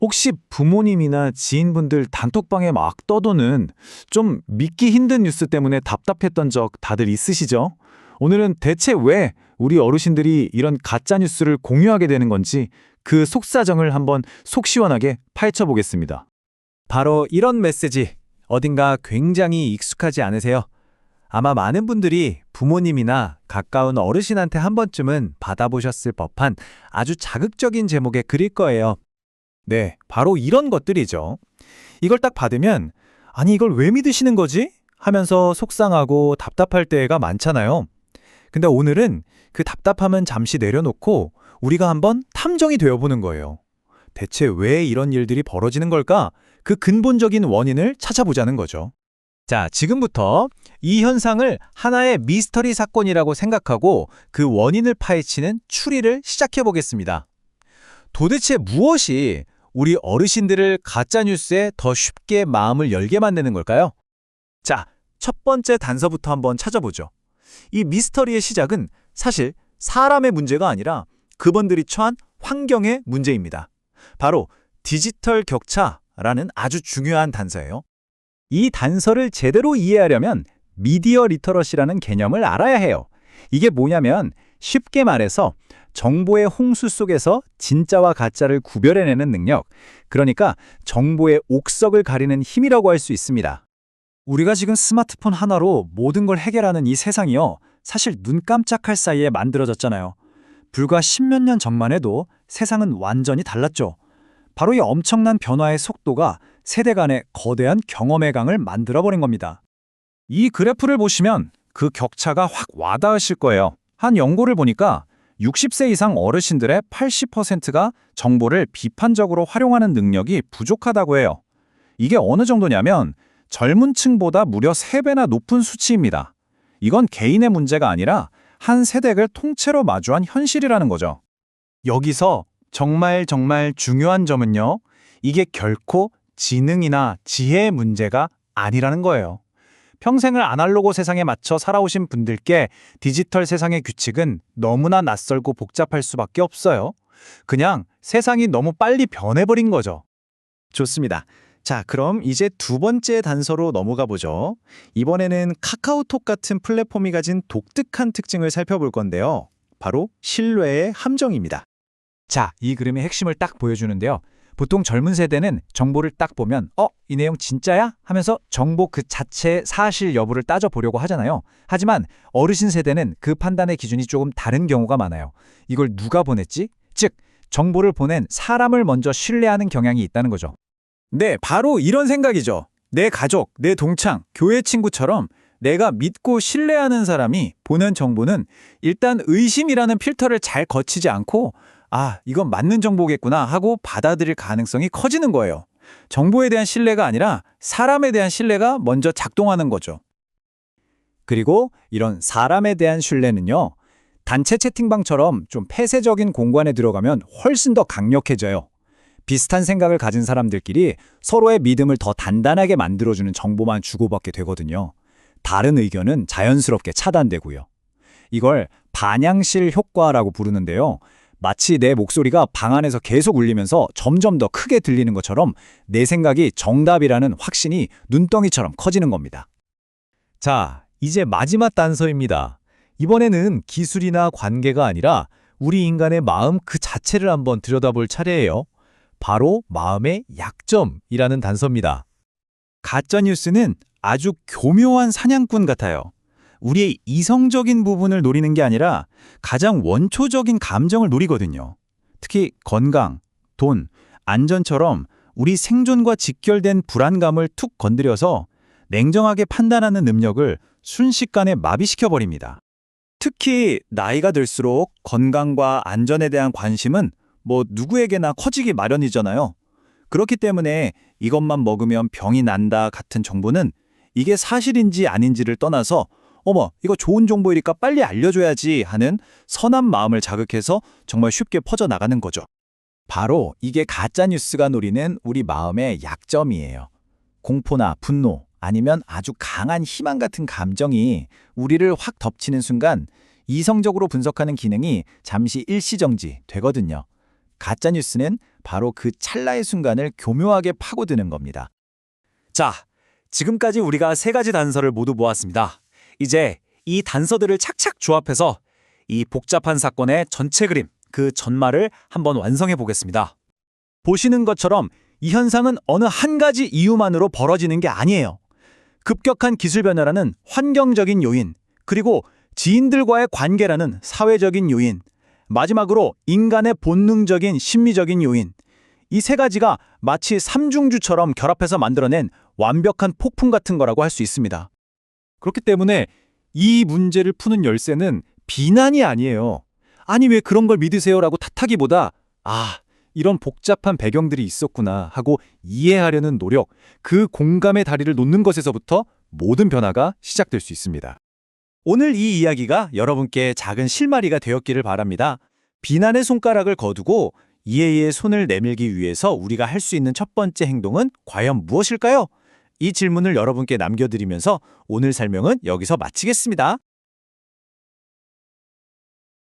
혹시 부모님이나 지인분들 단톡방에 막 떠도는 좀 믿기 힘든 뉴스 때문에 답답했던 적 다들 있으시죠? 오늘은 대체 왜 우리 어르신들이 이런 가짜 뉴스를 공유하게 되는 건지 그 속사정을 한번 속 시원하게 파헤쳐 보겠습니다. 바로 이런 메시지, 어딘가 굉장히 익숙하지 않으세요? 아마 많은 분들이 부모님이나 가까운 어르신한테 한 번쯤은 받아보셨을 법한 아주 자극적인 제목의 글일 거예요. 네, 바로 이런 것들이죠. 이걸 딱 받으면, 아니, 이걸 왜 믿으시는 거지? 하면서 속상하고 답답할 때가 많잖아요. 근데 오늘은 그 답답함은 잠시 내려놓고 우리가 한번 탐정이 되어보는 거예요. 대체 왜 이런 일들이 벌어지는 걸까? 그 근본적인 원인을 찾아보자는 거죠. 자, 지금부터 이 현상을 하나의 미스터리 사건이라고 생각하고 그 원인을 파헤치는 추리를 시작해 보겠습니다. 도대체 무엇이 우리 어르신들을 가짜뉴스에 더 쉽게 마음을 열게 만드는 걸까요? 자, 첫 번째 단서부터 한번 찾아보죠. 이 미스터리의 시작은 사실 사람의 문제가 아니라 그분들이 처한 환경의 문제입니다. 바로 디지털 격차라는 아주 중요한 단서예요. 이 단서를 제대로 이해하려면 미디어 리터러시라는 개념을 알아야 해요. 이게 뭐냐면 쉽게 말해서 정보의 홍수 속에서 진짜와 가짜를 구별해내는 능력, 그러니까 정보의 옥석을 가리는 힘이라고 할 수 있습니다. 우리가 지금 스마트폰 하나로 모든 걸 해결하는 이 세상이요, 사실 눈 깜짝할 사이에 만들어졌잖아요. 불과 십몇 년 전만 해도 세상은 완전히 달랐죠. 바로 이 엄청난 변화의 속도가 세대 간의 거대한 경험의 강을 만들어버린 겁니다. 이 그래프를 보시면 그 격차가 확 와닿으실 거예요. 한 연구를 보니까 60세 이상 어르신들의 80%가 정보를 비판적으로 활용하는 능력이 부족하다고 해요. 이게 어느 정도냐면 젊은 층보다 무려 3배나 높은 수치입니다. 이건 개인의 문제가 아니라 한 세대를 통째로 마주한 현실이라는 거죠. 여기서 정말 중요한 점은요, 이게 결코 지능이나 지혜의 문제가 아니라는 거예요. 평생을 아날로그 세상에 맞춰 살아오신 분들께 디지털 세상의 규칙은 너무나 낯설고 복잡할 수밖에 없어요. 그냥 세상이 너무 빨리 변해버린 거죠. 좋습니다. 자, 그럼 이제 두 번째 단서로 넘어가 보죠. 이번에는 카카오톡 같은 플랫폼이 가진 독특한 특징을 살펴볼 건데요. 바로 신뢰의 함정입니다. 자, 이 그림의 핵심을 딱 보여주는데요. 보통 젊은 세대는 정보를 딱 보면 이 내용 진짜야? 하면서 정보 그 자체의 사실 여부를 따져보려고 하잖아요. 하지만 어르신 세대는 그 판단의 기준이 조금 다른 경우가 많아요. 이걸 누가 보냈지? 즉, 정보를 보낸 사람을 먼저 신뢰하는 경향이 있다는 거죠. 네, 바로 이런 생각이죠. 내 가족, 내 동창, 교회 친구처럼 내가 믿고 신뢰하는 사람이 보낸 정보는 일단 의심이라는 필터를 잘 거치지 않고 이건 맞는 정보겠구나 하고 받아들일 가능성이 커지는 거예요. 정보에 대한 신뢰가 아니라 사람에 대한 신뢰가 먼저 작동하는 거죠. 그리고 이런 사람에 대한 신뢰는요, 단체 채팅방처럼 좀 폐쇄적인 공간에 들어가면 훨씬 더 강력해져요. 비슷한 생각을 가진 사람들끼리 서로의 믿음을 더 단단하게 만들어주는 정보만 주고받게 되거든요. 다른 의견은 자연스럽게 차단되고요. 이걸 반향실 효과라고 부르는데요. 마치 내 목소리가 방 안에서 계속 울리면서 점점 더 크게 들리는 것처럼 내 생각이 정답이라는 확신이 눈덩이처럼 커지는 겁니다. 자, 이제 마지막 단서입니다. 이번에는 기술이나 관계가 아니라 우리 인간의 마음 그 자체를 한번 들여다볼 차례예요. 바로 마음의 약점이라는 단서입니다. 가짜뉴스는 아주 교묘한 사냥꾼 같아요. 우리의 이성적인 부분을 노리는 게 아니라 가장 원초적인 감정을 노리거든요. 특히 건강, 돈, 안전처럼 우리 생존과 직결된 불안감을 툭 건드려서 냉정하게 판단하는 능력을 순식간에 마비시켜버립니다. 특히 나이가 들수록 건강과 안전에 대한 관심은 누구에게나 커지기 마련이잖아요. 그렇기 때문에 이것만 먹으면 병이 난다 같은 정보는 이게 사실인지 아닌지를 떠나서 이거 좋은 정보이니까 빨리 알려줘야지 하는 선한 마음을 자극해서 정말 쉽게 퍼져나가는 거죠. 바로 이게 가짜뉴스가 노리는 우리 마음의 약점이에요. 공포나 분노 아니면 아주 강한 희망 같은 감정이 우리를 확 덮치는 순간 이성적으로 분석하는 기능이 잠시 일시정지 되거든요. 가짜뉴스는 바로 그 찰나의 순간을 교묘하게 파고드는 겁니다. 자, 지금까지 우리가 세 가지 단서를 모두 모았습니다. 이제 이 단서들을 착착 조합해서 이 복잡한 사건의 전체 그림, 그 전말을 한번 완성해 보겠습니다. 보시는 것처럼 이 현상은 어느 한 가지 이유만으로 벌어지는 게 아니에요. 급격한 기술 변화라는 환경적인 요인, 그리고 지인들과의 관계라는 사회적인 요인, 마지막으로 인간의 본능적인 심리적인 요인, 이 세 가지가 마치 삼중주처럼 결합해서 만들어낸 완벽한 폭풍 같은 거라고 할 수 있습니다. 그렇기 때문에 이 문제를 푸는 열쇠는 비난이 아니에요. 아니 왜 그런 걸 믿으세요라고 탓하기보다 이런 복잡한 배경들이 있었구나 하고 이해하려는 노력, 그 공감의 다리를 놓는 것에서부터 모든 변화가 시작될 수 있습니다. 오늘 이 이야기가 여러분께 작은 실마리가 되었기를 바랍니다. 비난의 손가락을 거두고 이해의 손을 내밀기 위해서 우리가 할 수 있는 첫 번째 행동은 과연 무엇일까요? 이 질문을 여러분께 남겨드리면서 오늘 설명은 여기서 마치겠습니다.